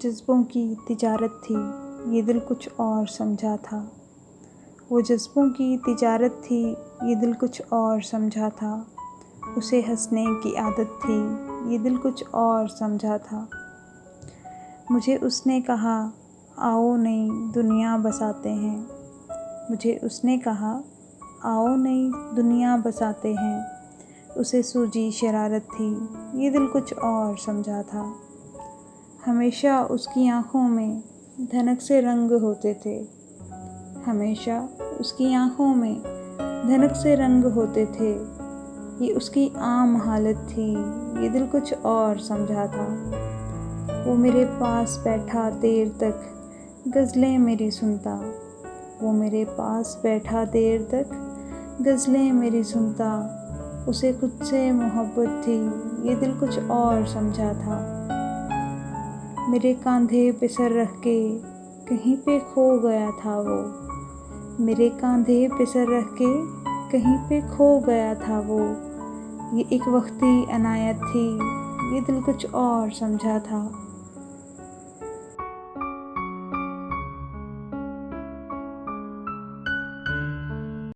जज्बों की तिजारत थी, ये दिल कुछ और समझा था। वो जज्बों की तिजारत थी, ये दिल कुछ और समझा था। उसे हंसने की आदत थी, ये दिल कुछ और समझा था। मुझे उसने कहा, आओ नई दुनिया बसाते हैं। मुझे उसने कहा, आओ नई दुनिया बसाते हैं। उसे सूझी शरारत थी, ये दिल कुछ और समझा था। हमेशा उसकी आँखों में धनक से रंग होते थे। हमेशा उसकी आँखों में धनक से रंग होते थे। ये उसकी आम हालत थी, ये दिल कुछ और समझा था। वो मेरे पास बैठा देर तक गज़लें मेरी सुनता। वो मेरे पास बैठा देर तक गज़लें मेरी सुनता। उसे खुद से मोहब्बत थी, ये दिल कुछ और समझा था। मेरे कांधे पे सर रख के कहीं पे खो गया था वो। मेरे कांधे पे सर रख के कहीं पे खो गया था वो। ये एक वक्ती अनायत थी, ये दिल कुछ और समझा था।